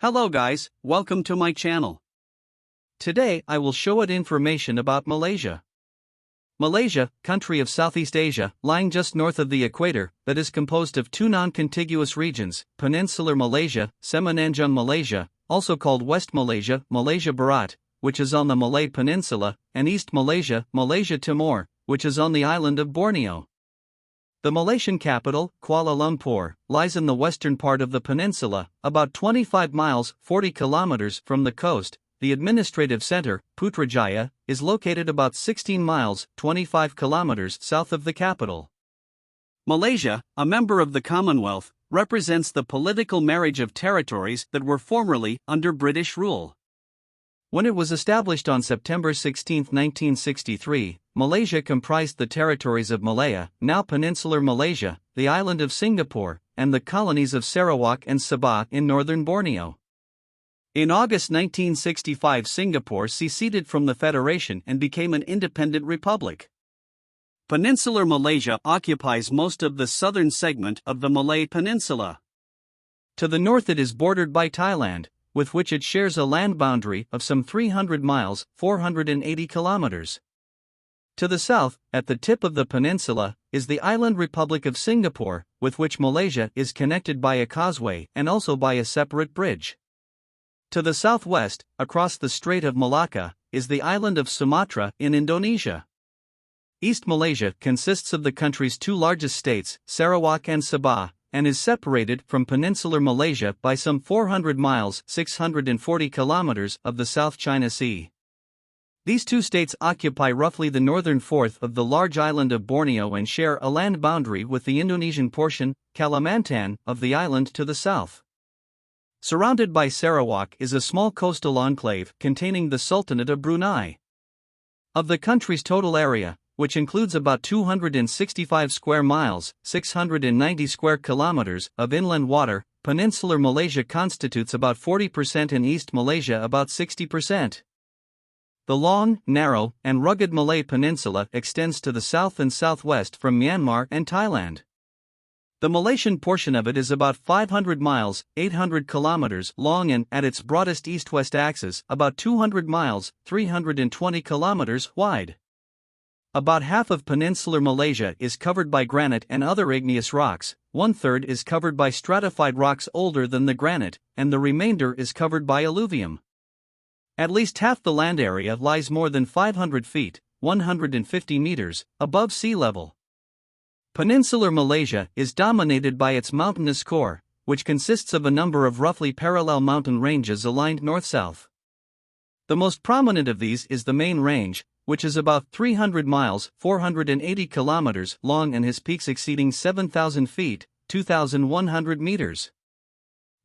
Hello guys, welcome to my channel. Today I will show it information about Malaysia. Malaysia, country of Southeast Asia, lying just north of the equator, that is composed of two non-contiguous regions, Peninsular Malaysia, Semenanjung Malaysia, also called West Malaysia, Malaysia Barat, which is on the Malay Peninsula, and East Malaysia, Malaysia Timur, which is on the island of Borneo. The Malaysian capital, Kuala Lumpur, lies in the western part of the peninsula, about 25 miles 40 kilometers from the coast. The administrative center, Putrajaya, is located about 16 miles 25 kilometers south of the capital. Malaysia, a member of the Commonwealth, represents the political marriage of territories that were formerly under British rule. When it was established on September 16, 1963, Malaysia comprised the territories of Malaya, now Peninsular Malaysia, the island of Singapore, and the colonies of Sarawak and Sabah in northern Borneo. In August 1965, Singapore seceded from the Federation and became an independent republic. Peninsular Malaysia occupies most of the southern segment of the Malay Peninsula. To the north it is bordered by Thailand, with which it shares a land boundary of some 300 miles 480 kilometers. To the south, at the tip of the peninsula, is the island Republic of Singapore, with which Malaysia is connected by a causeway and also by a separate bridge. To the southwest, across the Strait of Malacca, is the island of Sumatra in Indonesia. East Malaysia consists of the country's two largest states, Sarawak and Sabah, and is separated from Peninsular Malaysia by some 400 miles 640 kilometers of the South China Sea. These two states occupy roughly the northern fourth of the large island of Borneo and share a land boundary with the Indonesian portion, Kalimantan, of the island to the south. Surrounded by Sarawak is a small coastal enclave containing the Sultanate of Brunei. Of the country's total area, which includes about 265 square miles, 690 square kilometers of inland water, Peninsular Malaysia constitutes about 40% and East Malaysia about 60%. The long, narrow, and rugged Malay Peninsula extends to the south and southwest from Myanmar and Thailand. The Malaysian portion of it is about 500 miles, 800 kilometers long and, at its broadest east-west axis, about 200 miles, 320 kilometers wide. About half of Peninsular Malaysia is covered by granite and other igneous rocks, one-third is covered by stratified rocks older than the granite, and the remainder is covered by alluvium. At least half the land area lies more than 500 feet, 150 meters, above sea level. Peninsular Malaysia is dominated by its mountainous core, which consists of a number of roughly parallel mountain ranges aligned north-south. The most prominent of these is the main range, which is about 300 miles 480 kilometers long and has peaks exceeding 7,000 feet, 2,100 meters.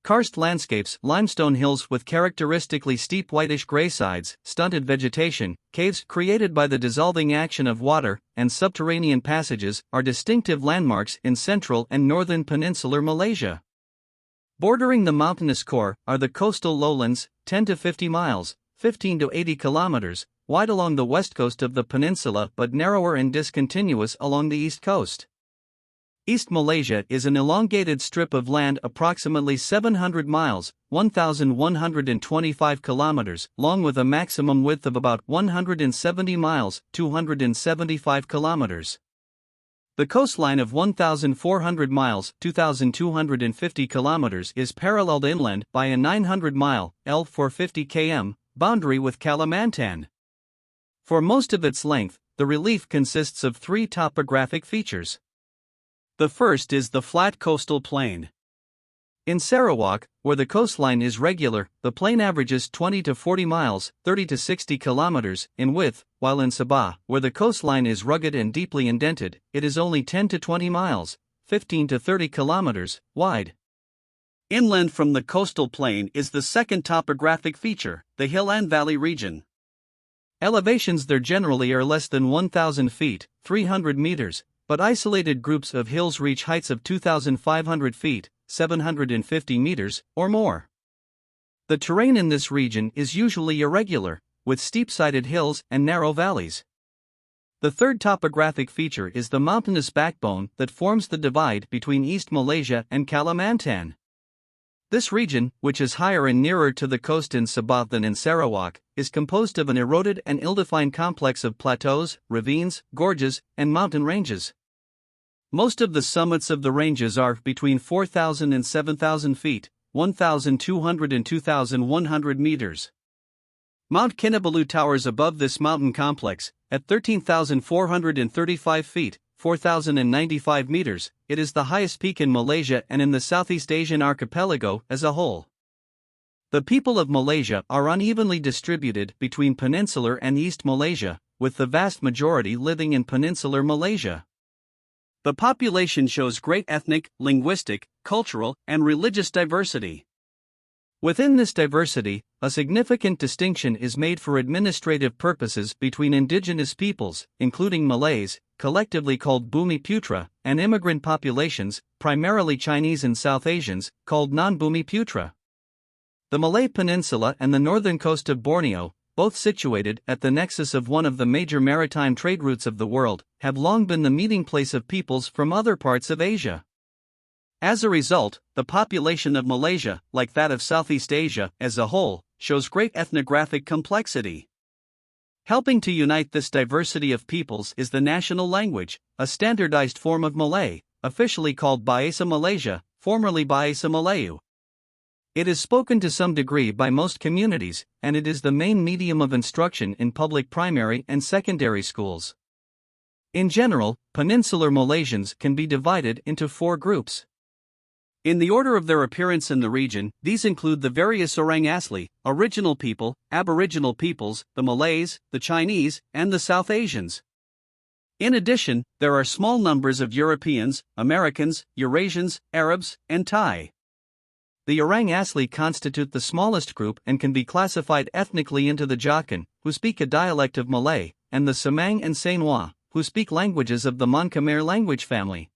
Karst landscapes, limestone hills with characteristically steep whitish-gray sides, stunted vegetation, caves created by the dissolving action of water, and subterranean passages are distinctive landmarks in central and northern peninsular Malaysia. Bordering the mountainous core are the coastal lowlands, 10 to 50 miles, 15 to 80 kilometers, wide along the west coast of the peninsula but narrower and discontinuous along the east coast. East Malaysia is an elongated strip of land approximately 700 miles, 1,125 kilometers, long with a maximum width of about 170 miles, 275 kilometers. The coastline of 1,400 miles, 2,250 kilometers is paralleled inland by a 900-mile, (450 km), boundary with Kalimantan. For most of its length, the relief consists of three topographic features. The first is the flat coastal plain. In Sarawak, where the coastline is regular, the plain averages 20 to 40 miles, 30 to 60 kilometers in width, while in Sabah, where the coastline is rugged and deeply indented, it is only 10 to 20 miles, 15 to 30 kilometers wide. Inland from the coastal plain is the second topographic feature, the hill and valley region. Elevations there generally are less than 1,000 feet, 300 meters, but isolated groups of hills reach heights of 2,500 feet, 750 meters, or more. The terrain in this region is usually irregular, with steep-sided hills and narrow valleys. The third topographic feature is the mountainous backbone that forms the divide between East Malaysia and Kalimantan. This region, which is higher and nearer to the coast in Sabah than in Sarawak, is composed of an eroded and ill-defined complex of plateaus, ravines, gorges, and mountain ranges. Most of the summits of the ranges are between 4,000 and 7,000 feet, 1,200 and 2,100 meters. Mount Kinabalu towers above this mountain complex, at 13,435 feet, 4,095 meters. It is the highest peak in Malaysia and in the Southeast Asian archipelago as a whole. The people of Malaysia are unevenly distributed between Peninsular and East Malaysia, with the vast majority living in Peninsular Malaysia. The population shows great ethnic, linguistic, cultural, and religious diversity. Within this diversity, a significant distinction is made for administrative purposes between indigenous peoples, including Malays, collectively called Bumi Putra, and immigrant populations, primarily Chinese and South Asians, called non-Bumi Putra. The Malay Peninsula and the northern coast of Borneo, both situated at the nexus of one of the major maritime trade routes of the world, have long been the meeting place of peoples from other parts of Asia. As a result, the population of Malaysia, like that of Southeast Asia as a whole, shows great ethnographic complexity. Helping to unite this diversity of peoples is the national language, a standardized form of Malay, officially called Bahasa Malaysia, formerly Bahasa Melayu. It is spoken to some degree by most communities, and it is the main medium of instruction in public primary and secondary schools. In general, Peninsular Malaysians can be divided into 4 groups. In the order of their appearance in the region, these include the various Orang Asli, original people, aboriginal peoples, the Malays, the Chinese, and the South Asians. In addition, there are small numbers of Europeans, Americans, Eurasians, Arabs, and Thai. The Orang Asli constitute the smallest group and can be classified ethnically into the Jokon, who speak a dialect of Malay, and the Semang and Sainwa, who speak languages of the Mon Khmer language family.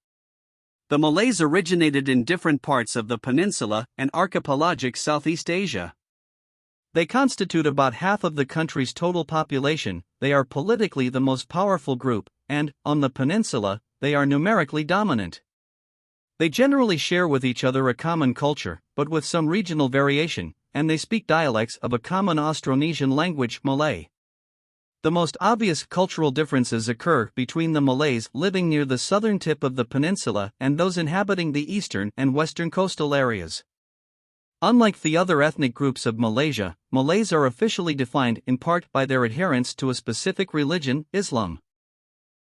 The Malays originated in different parts of the peninsula and archipelagic Southeast Asia. They constitute about half of the country's total population. They are politically the most powerful group, and, on the peninsula, they are numerically dominant. They generally share with each other a common culture, but with some regional variation, and they speak dialects of a common Austronesian language, Malay. The most obvious cultural differences occur between the Malays living near the southern tip of the peninsula and those inhabiting the eastern and western coastal areas. Unlike the other ethnic groups of Malaysia, Malays are officially defined in part by their adherence to a specific religion, Islam.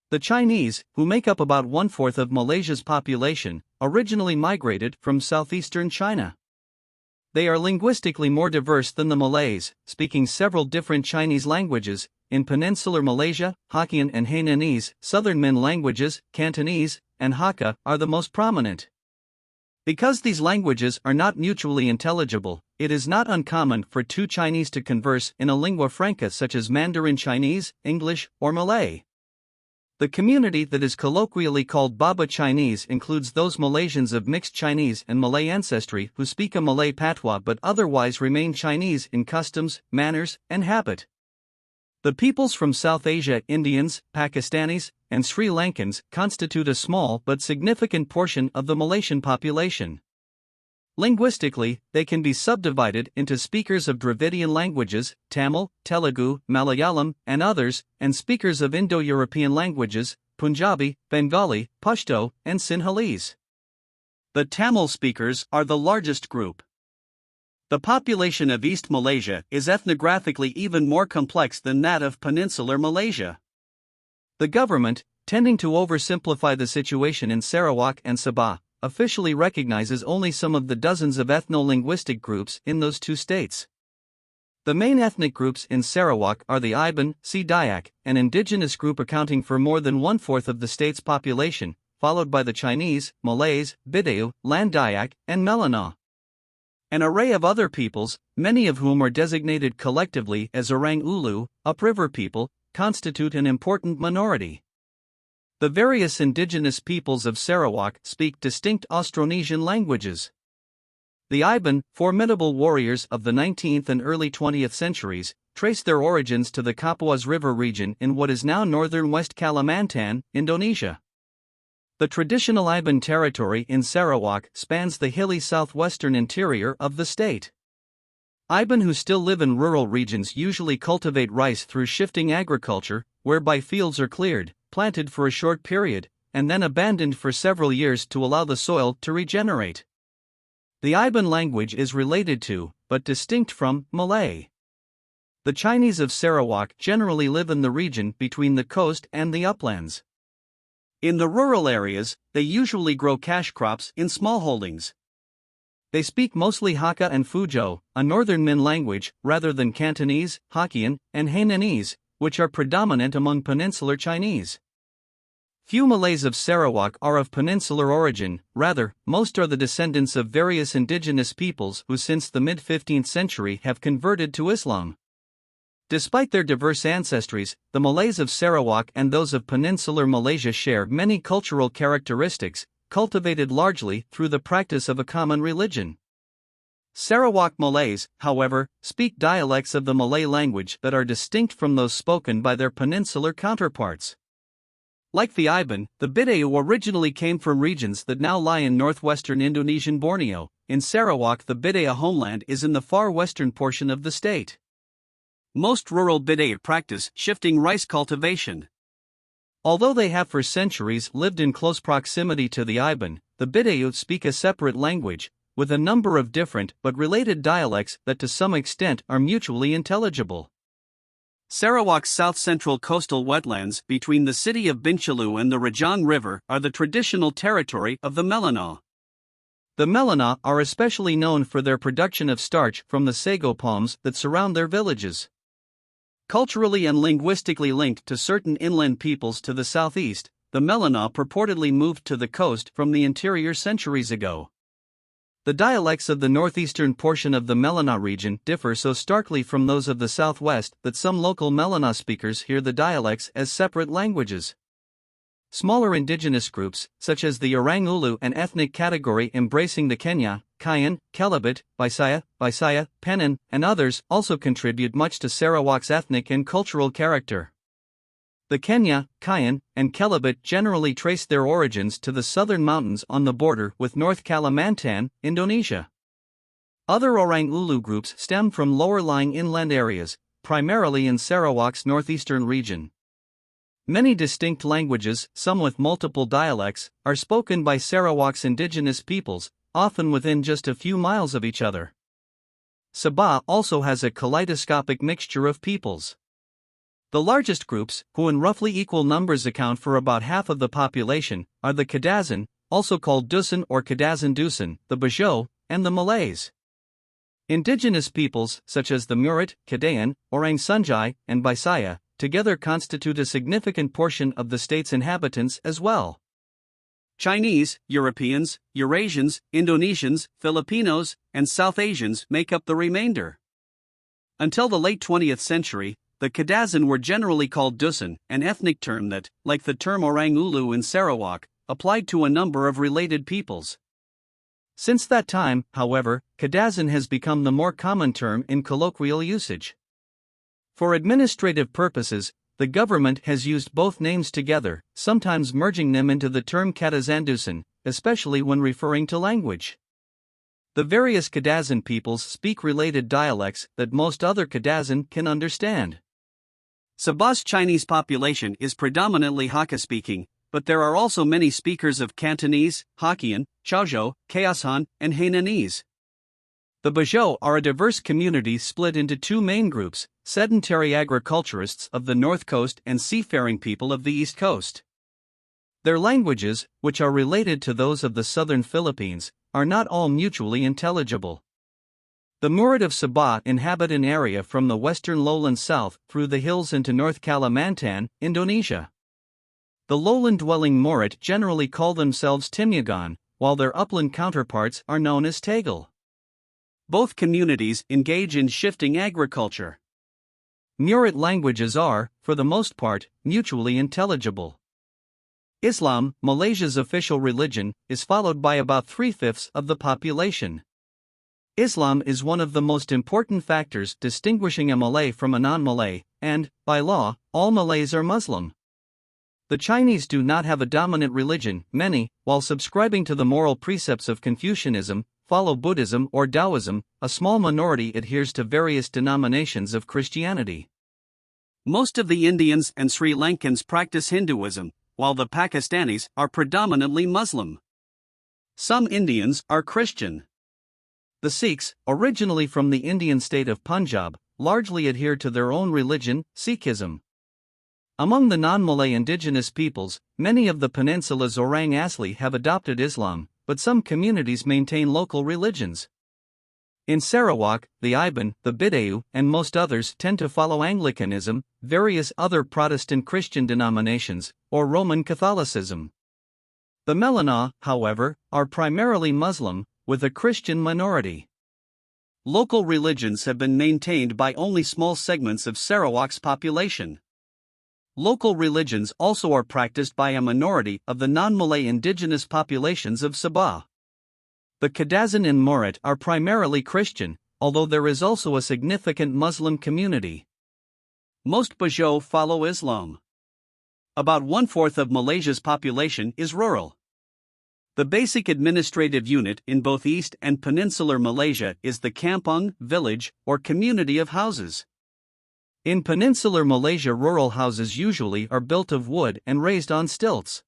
The Chinese, who make up about 1/4 of Malaysia's population, originally migrated from southeastern China. They are linguistically more diverse than the Malays, speaking several different Chinese languages. In Peninsular Malaysia, Hokkien and Hainanese, Southern Min languages, Cantonese, and Hakka, are the most prominent. Because these languages are not mutually intelligible, it is not uncommon for 2 Chinese to converse in a lingua franca such as Mandarin Chinese, English, or Malay. The community that is colloquially called Baba Chinese includes those Malaysians of mixed Chinese and Malay ancestry who speak a Malay patois but otherwise remain Chinese in customs, manners, and habit. The peoples from South Asia, Indians, Pakistanis, and Sri Lankans, constitute a small but significant portion of the Malaysian population. Linguistically, they can be subdivided into speakers of Dravidian languages, Tamil, Telugu, Malayalam, and others, and speakers of Indo-European languages, Punjabi, Bengali, Pashto, and Sinhalese. The Tamil speakers are the largest group. The population of East Malaysia is ethnographically even more complex than that of Peninsular Malaysia. The government, tending to oversimplify the situation in Sarawak and Sabah, officially recognizes only some of the dozens of ethno-linguistic groups in those 2 states. The main ethnic groups in Sarawak are the Iban, Sea Dayak, an indigenous group accounting for more than 1/4 of the state's population, followed by the Chinese, Malays, Bidayuh, Land Dayak, and Melanau. An array of other peoples, many of whom are designated collectively as Orang Ulu, upriver people, constitute an important minority. The various indigenous peoples of Sarawak speak distinct Austronesian languages. The Iban, formidable warriors of the 19th and early 20th centuries, trace their origins to the Kapuas River region in what is now northern West Kalimantan, Indonesia. The traditional Iban territory in Sarawak spans the hilly southwestern interior of the state. Iban who still live in rural regions usually cultivate rice through shifting agriculture, whereby fields are cleared, planted for a short period, and then abandoned for several years to allow the soil to regenerate. The Iban language is related to, but distinct from, Malay. The Chinese of Sarawak generally live in the region between the coast and the uplands. In the rural areas, they usually grow cash crops in small holdings. They speak mostly Hakka and Fuzhou, a northern Min language, rather than Cantonese, Hokkien, and Hainanese, which are predominant among peninsular Chinese. Few Malays of Sarawak are of peninsular origin, rather, most are the descendants of various indigenous peoples who since the mid-15th century have converted to Islam. Despite their diverse ancestries, the Malays of Sarawak and those of Peninsular Malaysia share many cultural characteristics, cultivated largely through the practice of a common religion. Sarawak Malays, however, speak dialects of the Malay language that are distinct from those spoken by their peninsular counterparts. Like the Iban, the Bidayuh originally came from regions that now lie in northwestern Indonesian Borneo. In Sarawak, the Bidayuh homeland is in the far western portion of the state. Most rural Bidayuh practice shifting rice cultivation. Although they have for centuries lived in close proximity to the Iban, the Bidayuh speak a separate language, with a number of different but related dialects that to some extent are mutually intelligible. Sarawak's south-central coastal wetlands between the city of Bintulu and the Rajang River are the traditional territory of the Melanau. The Melanau are especially known for their production of starch from the sago palms that surround their villages. Culturally and linguistically linked to certain inland peoples to the southeast, the Melanau purportedly moved to the coast from the interior centuries ago. The dialects of the northeastern portion of the Melanau region differ so starkly from those of the southwest that some local Melanau speakers hear the dialects as separate languages. Smaller indigenous groups, such as the Orang Ulu, an ethnic category embracing the Kenya, Kayan, Kelabit, Bisaya, Penin, and others, also contribute much to Sarawak's ethnic and cultural character. The Kenya, Kayan, and Kelabit generally trace their origins to the southern mountains on the border with North Kalimantan, Indonesia. Other Orang Ulu groups stem from lower-lying inland areas, primarily in Sarawak's northeastern region. Many distinct languages, some with multiple dialects, are spoken by Sarawak's indigenous peoples, often within just a few miles of each other. Sabah also has a kaleidoscopic mixture of peoples. The largest groups, who in roughly equal numbers account for about half of the population, are the Kadazan, also called Dusun or Kadazan Dusun, the Bajo, and the Malays. Indigenous peoples, such as the Murat, Kadayan, Orang Sunjai, and Bisaya, together constitute a significant portion of the state's inhabitants as well. Chinese, Europeans, Eurasians, Indonesians, Filipinos, and South Asians make up the remainder. Until the late 20th century, the Kadazan were generally called Dusun, an ethnic term that, like the term Orang Ulu in Sarawak, applied to a number of related peoples. Since that time, however, Kadazan has become the more common term in colloquial usage. For administrative purposes, the government has used both names together, sometimes merging them into the term Kadazandusun, especially when referring to language. The various Kadazan peoples speak related dialects that most other Kadazan can understand. Sabah's Chinese population is predominantly Hakka-speaking, but there are also many speakers of Cantonese, Hokkien, Chaozhou, Khaosan, and Hainanese. The Bajo are a diverse community split into two main groups: sedentary agriculturists of the North Coast and seafaring people of the East Coast. Their languages, which are related to those of the southern Philippines, are not all mutually intelligible. The Murat of Sabah inhabit an area from the western lowland south through the hills into North Kalimantan, Indonesia. The lowland-dwelling Murat generally call themselves Timyagan, while their upland counterparts are known as Tagal. Both communities engage in shifting agriculture. Murat languages are, for the most part, mutually intelligible. Islam, Malaysia's official religion, is followed by about 3/5 of the population. Islam is one of the most important factors distinguishing a Malay from a non-Malay, and, by law, all Malays are Muslim. The Chinese do not have a dominant religion. Many, while subscribing to the moral precepts of Confucianism, follow Buddhism or Taoism. A small minority adheres to various denominations of Christianity. Most of the Indians and Sri Lankans practice Hinduism, while the Pakistanis are predominantly Muslim. Some Indians are Christian. The Sikhs, originally from the Indian state of Punjab, largely adhere to their own religion, Sikhism. Among the non-Malay indigenous peoples, many of the peninsula's Orang Asli have adopted Islam, but some communities maintain local religions. In Sarawak, the Iban, the Bidayuh, and most others tend to follow Anglicanism, various other Protestant Christian denominations, or Roman Catholicism. The Melanau, however, are primarily Muslim, with a Christian minority. Local religions have been maintained by only small segments of Sarawak's population. Local religions also are practiced by a minority of the non-Malay indigenous populations of Sabah. The Kadazan and Morat are primarily Christian, although there is also a significant Muslim community. Most Bajo follow Islam. About 1/4 of Malaysia's population is rural. The basic administrative unit in both East and Peninsular Malaysia is the kampung, village, or community of houses. In Peninsular Malaysia, rural houses usually are built of wood and raised on stilts.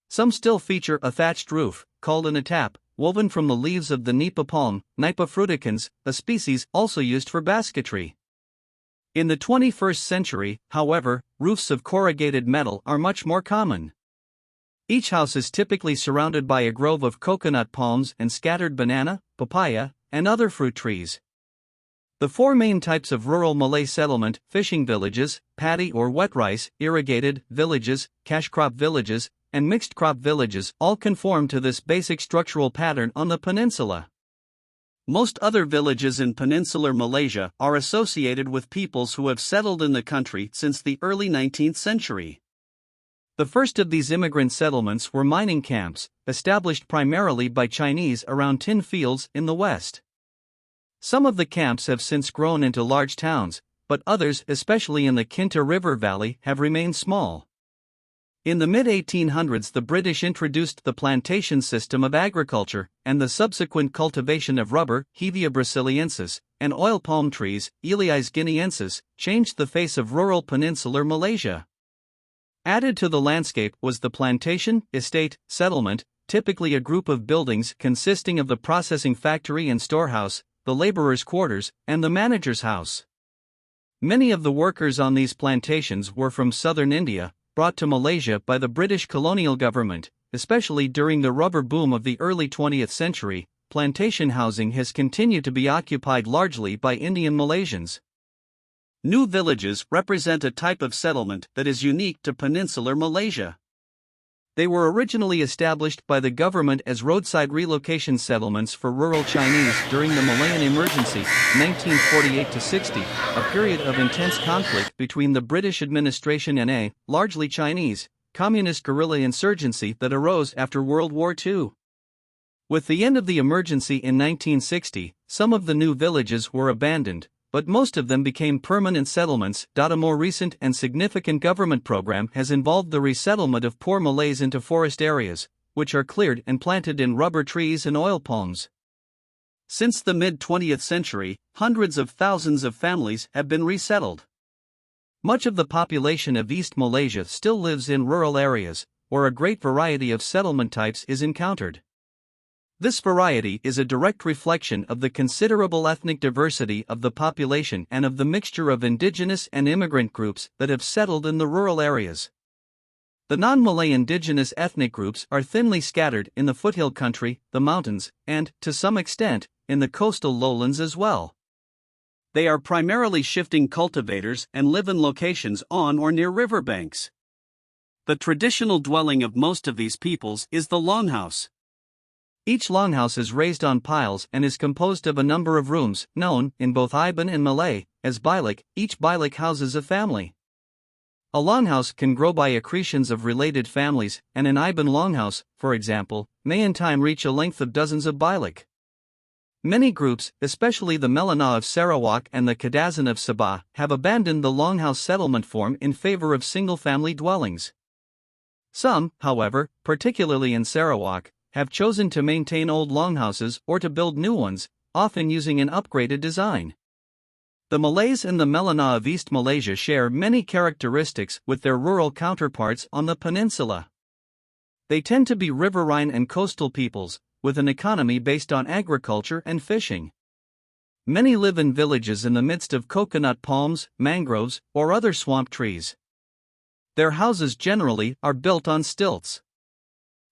Some still feature a thatched roof, called an atap, woven from the leaves of the nipa palm, Nipa fruticans, a species also used for basketry. In the 21st century, however, roofs of corrugated metal are much more common. Each house is typically surrounded by a grove of coconut palms and scattered banana, papaya, and other fruit trees. The four main types of rural Malay settlement, fishing villages, paddy or wet rice, irrigated villages, cash crop villages, and mixed crop villages, all conform to this basic structural pattern on the peninsula. Most other villages in Peninsular Malaysia are associated with peoples who have settled in the country since the early 19th century. The first of these immigrant settlements were mining camps, established primarily by Chinese around tin fields in the west. Some of the camps have since grown into large towns, but others, especially in the Kinta River Valley, have remained small. In the mid-1800s, the British introduced the plantation system of agriculture, and the subsequent cultivation of rubber, Hevea brasiliensis, and oil palm trees, Elias guineensis, changed the face of rural Peninsular Malaysia. Added to the landscape was the plantation, estate, settlement, typically a group of buildings consisting of the processing factory and storehouse, the laborers' quarters, and the manager's house. Many of the workers on these plantations were from southern India, brought to Malaysia by the British colonial government, especially during the rubber boom of the early 20th century. Plantation housing has continued to be occupied largely by Indian Malaysians. New villages represent a type of settlement that is unique to Peninsular Malaysia. They were originally established by the government as roadside relocation settlements for rural Chinese during the Malayan Emergency, 1948-60, a period of intense conflict between the British administration and a, largely Chinese, communist guerrilla insurgency that arose after World War II. With the end of the emergency in 1960, some of the new villages were abandoned, but most of them became permanent settlements. A more recent and significant government program has involved the resettlement of poor Malays into forest areas, which are cleared and planted in rubber trees and oil palms. Since the mid-20th century, hundreds of thousands of families have been resettled. Much of the population of East Malaysia still lives in rural areas, where a great variety of settlement types is encountered. This variety is a direct reflection of the considerable ethnic diversity of the population and of the mixture of indigenous and immigrant groups that have settled in the rural areas. The non-Malay indigenous ethnic groups are thinly scattered in the foothill country, the mountains, and, to some extent, in the coastal lowlands as well. They are primarily shifting cultivators and live in locations on or near riverbanks. The traditional dwelling of most of these peoples is the longhouse. Each longhouse is raised on piles and is composed of a number of rooms, known, in both Iban and Malay, as bilik. Each bilik houses a family. A longhouse can grow by accretions of related families, and an Iban longhouse, for example, may in time reach a length of dozens of bilik. Many groups, especially the Melanau of Sarawak and the Kadazan of Sabah, have abandoned the longhouse settlement form in favor of single-family dwellings. Some, however, particularly in Sarawak, have chosen to maintain old longhouses or to build new ones, often using an upgraded design. The Malays and the Melanau of East Malaysia share many characteristics with their rural counterparts on the peninsula. They tend to be riverine and coastal peoples, with an economy based on agriculture and fishing. Many live in villages in the midst of coconut palms, mangroves, or other swamp trees. Their houses generally are built on stilts.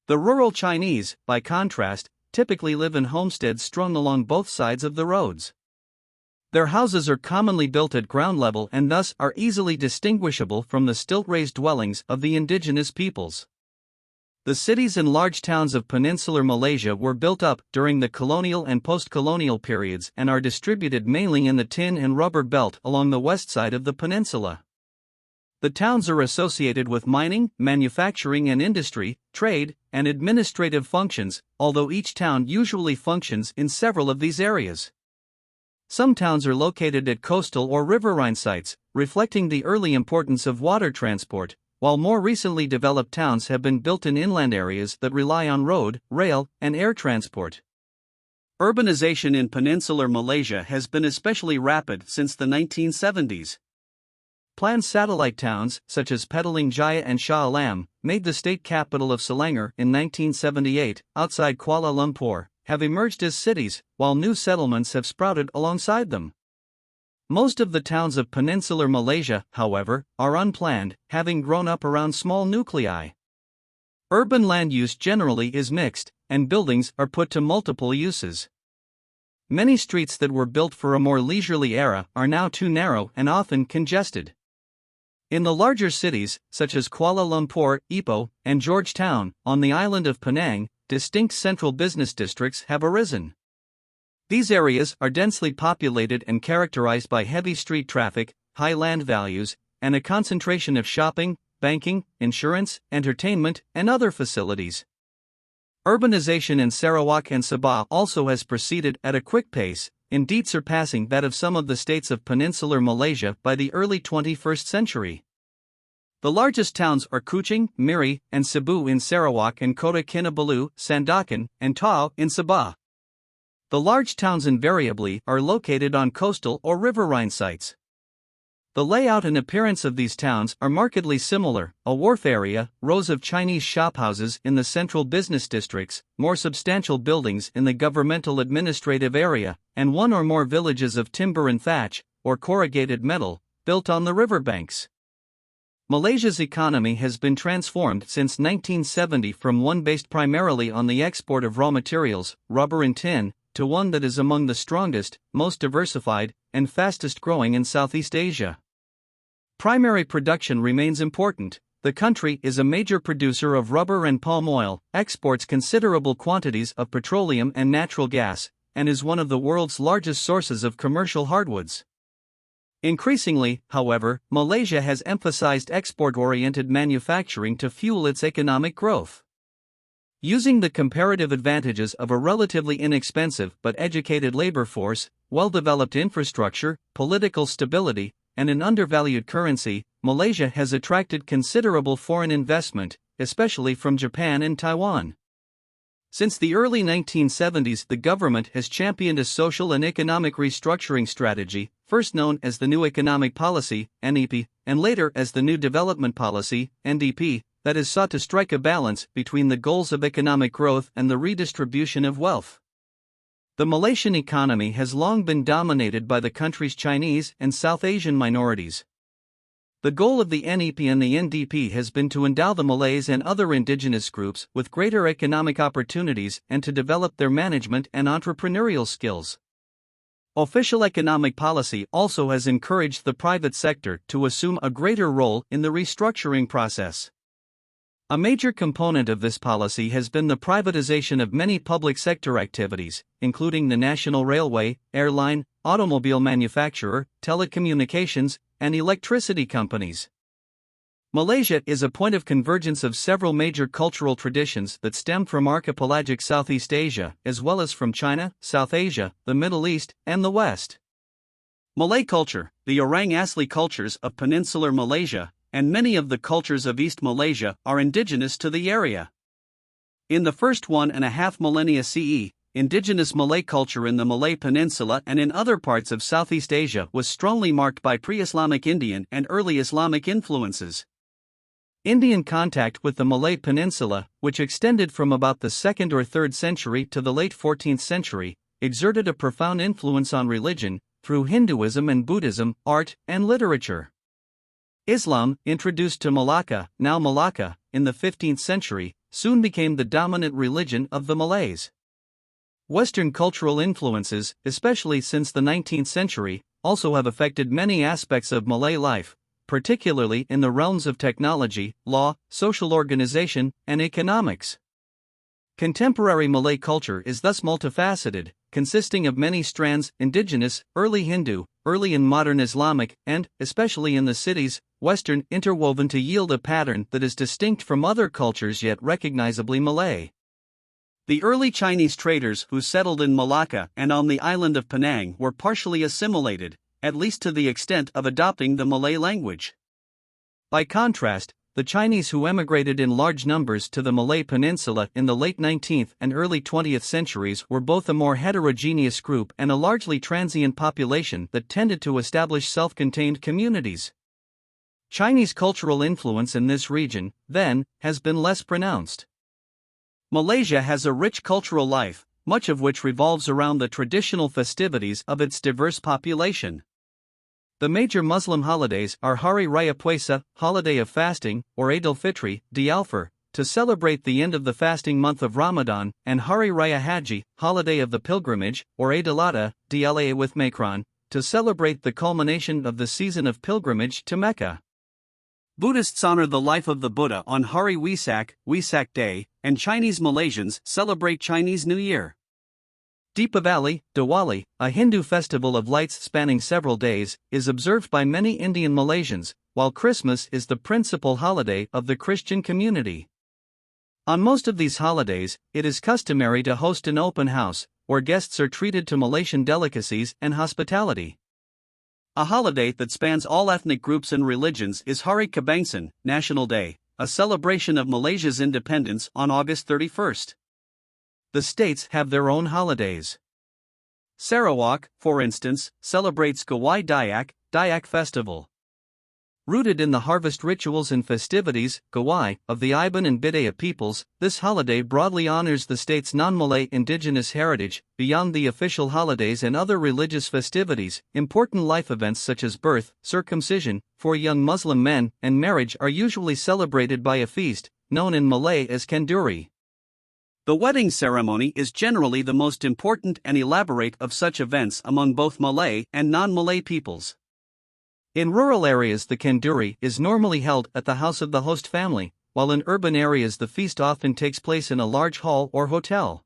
The rural Chinese, by contrast, typically live in homesteads strung along both sides of the roads. Their houses are commonly built at ground level and thus are easily distinguishable from the stilt-raised dwellings of the indigenous peoples. The cities and large towns of Peninsular Malaysia were built up during the colonial and post-colonial periods and are distributed mainly in the tin and rubber belt along the west side of the peninsula. The towns are associated with mining, manufacturing and industry, trade, and administrative functions, although each town usually functions in several of these areas. Some towns are located at coastal or riverine sites, reflecting the early importance of water transport, while more recently developed towns have been built in inland areas that rely on road, rail, and air transport. Urbanization in Peninsular Malaysia has been especially rapid since the 1970s. Planned satellite towns, such as Petaling Jaya and Shah Alam, made the state capital of Selangor in 1978, outside Kuala Lumpur, have emerged as cities, while new settlements have sprouted alongside them. Most of the towns of Peninsular Malaysia, however, are unplanned, having grown up around small nuclei. Urban land use generally is mixed, and buildings are put to multiple uses. Many streets that were built for a more leisurely era are now too narrow and often congested. In the larger cities, such as Kuala Lumpur, Ipoh, and Georgetown, on the island of Penang, distinct central business districts have arisen. These areas are densely populated and characterized by heavy street traffic, high land values, and a concentration of shopping, banking, insurance, entertainment, and other facilities. Urbanization in Sarawak and Sabah also has proceeded at a quick pace, indeed surpassing that of some of the states of Peninsular Malaysia by the early 21st century. The largest towns are Kuching, Miri, and Cebu in Sarawak and Kota Kinabalu, Sandakan, and Tau in Sabah. The large towns invariably are located on coastal or riverine sites. The layout and appearance of these towns are markedly similar: a wharf area, rows of Chinese shophouses in the central business districts, more substantial buildings in the governmental administrative area, and one or more villages of timber and thatch, or corrugated metal, built on the riverbanks. Malaysia's economy has been transformed since 1970 from one based primarily on the export of raw materials, rubber and tin, to one that is among the strongest, most diversified, and fastest growing in Southeast Asia. Primary production remains important. The country is a major producer of rubber and palm oil, exports considerable quantities of petroleum and natural gas, and is one of the world's largest sources of commercial hardwoods. Increasingly, however, Malaysia has emphasized export-oriented manufacturing to fuel its economic growth. Using the comparative advantages of a relatively inexpensive but educated labor force, well-developed infrastructure, political stability, and an undervalued currency, Malaysia has attracted considerable foreign investment, especially from Japan and Taiwan. Since the early 1970s, the government has championed a social and economic restructuring strategy, first known as the New Economic Policy, NEP, and later as the New Development Policy, NDP, that has sought to strike a balance between the goals of economic growth and the redistribution of wealth. The Malaysian economy has long been dominated by the country's Chinese and South Asian minorities. The goal of the NEP and the NDP has been to endow the Malays and other indigenous groups with greater economic opportunities and to develop their management and entrepreneurial skills. Official economic policy also has encouraged the private sector to assume a greater role in the restructuring process. A major component of this policy has been the privatization of many public sector activities, including the national railway, airline, automobile manufacturer, telecommunications, and electricity companies. Malaysia is a point of convergence of several major cultural traditions that stem from archipelagic Southeast Asia, as well as from China, South Asia, the Middle East, and the West. Malay culture, the Orang Asli cultures of Peninsular Malaysia, and many of the cultures of East Malaysia are indigenous to the area. In the first 1.5 millennia CE, indigenous Malay culture in the Malay Peninsula and in other parts of Southeast Asia was strongly marked by pre-Islamic Indian and early Islamic influences. Indian contact with the Malay Peninsula, which extended from about the 2nd or 3rd century to the late 14th century, exerted a profound influence on religion, through Hinduism and Buddhism, art, and literature. Islam, introduced to Malacca, now Malacca, in the 15th century, soon became the dominant religion of the Malays. Western cultural influences, especially since the 19th century, also have affected many aspects of Malay life, particularly in the realms of technology, law, social organization, and economics. Contemporary Malay culture is thus multifaceted, consisting of many strands: indigenous, early Hindu, early and modern Islamic, and, especially in the cities, Western, interwoven to yield a pattern that is distinct from other cultures yet recognizably Malay. The early Chinese traders who settled in Malacca and on the island of Penang were partially assimilated, at least to the extent of adopting the Malay language. By contrast, the Chinese who emigrated in large numbers to the Malay Peninsula in the late 19th and early 20th centuries were both a more heterogeneous group and a largely transient population that tended to establish self-contained communities. Chinese cultural influence in this region, then, has been less pronounced. Malaysia has a rich cultural life, much of which revolves around the traditional festivities of its diverse population. The major Muslim holidays are Hari Raya Puasa, holiday of fasting, or Aidil Fitri, di-Alfar, to celebrate the end of the fasting month of Ramadan, and Hari Raya Haji, holiday of the pilgrimage, or Aidil Adha, di-Alaya with Makran, to celebrate the culmination of the season of pilgrimage to Mecca. Buddhists honor the life of the Buddha on Hari Wesak Day, and Chinese Malaysians celebrate Chinese New Year. Deepavali, Diwali, a Hindu festival of lights spanning several days, is observed by many Indian Malaysians, while Christmas is the principal holiday of the Christian community. On most of these holidays, it is customary to host an open house, where guests are treated to Malaysian delicacies and hospitality. A holiday that spans all ethnic groups and religions is Hari Kebangsaan, National Day, a celebration of Malaysia's independence on August 31st. The states have their own holidays. Sarawak, for instance, celebrates Gawai Dayak Festival. Rooted in the harvest rituals and festivities, Gawai, of the Iban and Bidaya peoples, this holiday broadly honors the state's non-Malay indigenous heritage. Beyond the official holidays and other religious festivities, important life events such as birth, circumcision, for young Muslim men, and marriage are usually celebrated by a feast, known in Malay as Kenduri. The wedding ceremony is generally the most important and elaborate of such events among both Malay and non-Malay peoples. In rural areas, the kenduri is normally held at the house of the host family, while in urban areas the feast often takes place in a large hall or hotel.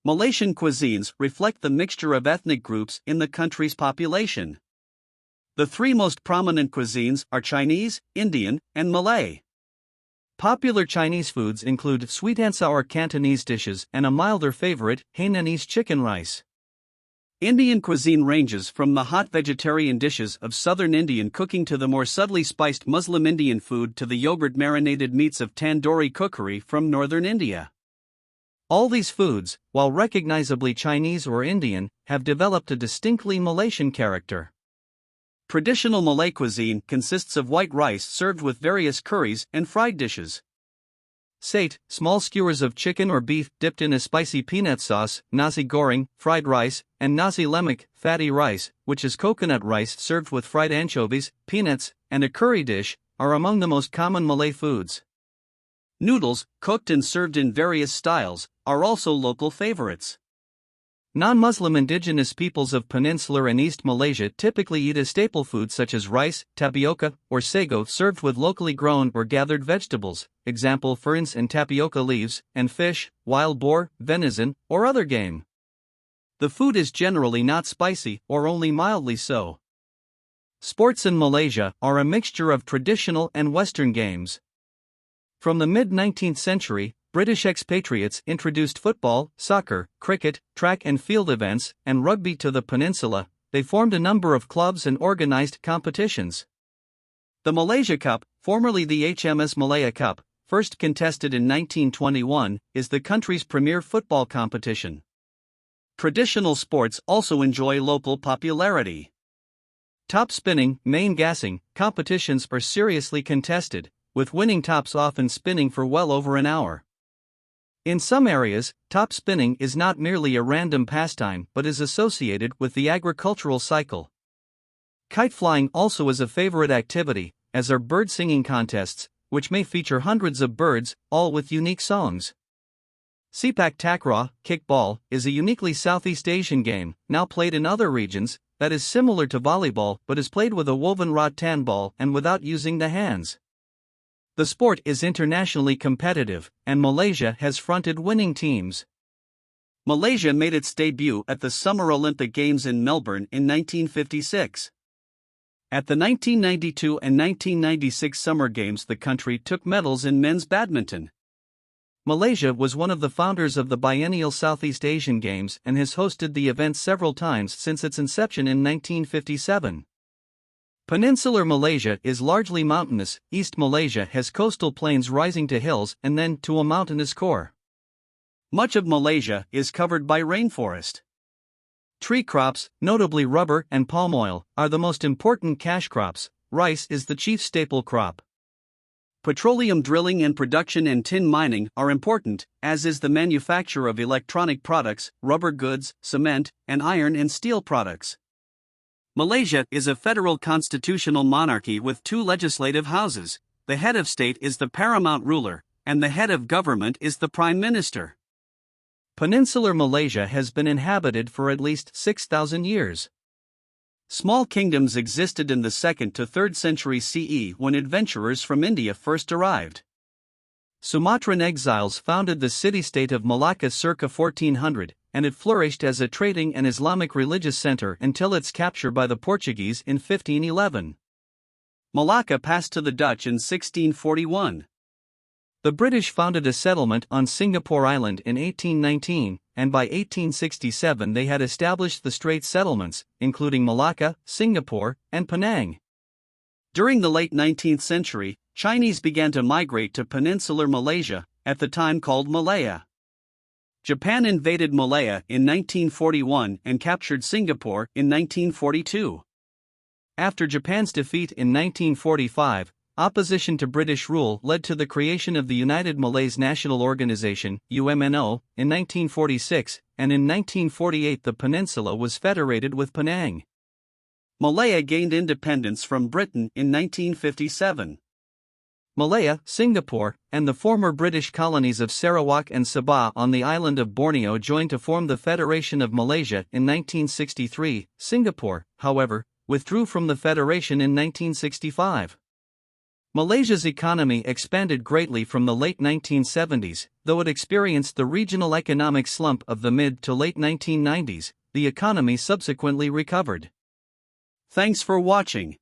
Malaysian cuisines reflect the mixture of ethnic groups in the country's population. The three most prominent cuisines are Chinese, Indian, and Malay. Popular Chinese foods include sweet and sour Cantonese dishes and a milder favorite, Hainanese chicken rice. Indian cuisine ranges from the hot vegetarian dishes of southern Indian cooking to the more subtly spiced Muslim Indian food to the yogurt-marinated meats of tandoori cookery from northern India. All these foods, while recognizably Chinese or Indian, have developed a distinctly Malaysian character. Traditional Malay cuisine consists of white rice served with various curries and fried dishes. Sate, small skewers of chicken or beef dipped in a spicy peanut sauce, nasi goreng, fried rice, and nasi lemak, fatty rice, which is coconut rice served with fried anchovies, peanuts, and a curry dish, are among the most common Malay foods. Noodles, cooked and served in various styles, are also local favorites. Non-Muslim indigenous peoples of Peninsular and East Malaysia typically eat a staple food such as rice, tapioca, or sago served with locally grown or gathered vegetables, example ferns and tapioca leaves, and fish, wild boar, venison, or other game. The food is generally not spicy or only mildly so. Sports in Malaysia are a mixture of traditional and Western games. From the mid-19th century, British expatriates introduced football, soccer, cricket, track and field events, and rugby to the peninsula. They formed a number of clubs and organized competitions. The Malaysia Cup, formerly the HMS Malaya Cup, first contested in 1921, is the country's premier football competition. Traditional sports also enjoy local popularity. Top spinning, main gassing, competitions are seriously contested, with winning tops often spinning for well over an hour. In some areas, top spinning is not merely a random pastime but is associated with the agricultural cycle. Kite flying also is a favorite activity, as are bird singing contests, which may feature hundreds of birds, all with unique songs. Sepak takraw, kickball, is a uniquely Southeast Asian game, now played in other regions, that is similar to volleyball but is played with a woven rattan ball and without using the hands. The sport is internationally competitive, and Malaysia has fronted winning teams. Malaysia made its debut at the Summer Olympic Games in Melbourne in 1956. At the 1992 and 1996 Summer Games, the country took medals in men's badminton. Malaysia was one of the founders of the biennial Southeast Asian Games and has hosted the event several times since its inception in 1957. Peninsular Malaysia is largely mountainous. East Malaysia has coastal plains rising to hills and then to a mountainous core. Much of Malaysia is covered by rainforest. Tree crops, notably rubber and palm oil, are the most important cash crops. Rice is the chief staple crop. Petroleum drilling and production and tin mining are important, as is the manufacture of electronic products, rubber goods, cement, and iron and steel products. Malaysia is a federal constitutional monarchy with two legislative houses. The head of state is the paramount ruler, and the head of government is the prime minister. Peninsular Malaysia has been inhabited for at least 6,000 years. Small kingdoms existed in the 2nd to 3rd century CE when adventurers from India first arrived. Sumatran exiles founded the city-state of Malacca circa 1400, and it flourished as a trading and Islamic religious center until its capture by the Portuguese in 1511. Malacca passed to the Dutch in 1641. The British founded a settlement on Singapore Island in 1819, and by 1867 they had established the Straits Settlements, including Malacca, Singapore, and Penang. During the late 19th century, Chinese began to migrate to Peninsular Malaysia, at the time called Malaya. Japan invaded Malaya in 1941 and captured Singapore in 1942. After Japan's defeat in 1945, opposition to British rule led to the creation of the United Malays National Organization, UMNO, in 1946, and in 1948 the peninsula was federated with Penang. Malaya gained independence from Britain in 1957. Malaya, Singapore, and the former British colonies of Sarawak and Sabah on the island of Borneo joined to form the Federation of Malaysia in 1963. Singapore, however, withdrew from the federation in 1965. Malaysia's economy expanded greatly from the late 1970s, though it experienced the regional economic slump of the mid to late 1990s. The economy subsequently recovered. Thanks for watching.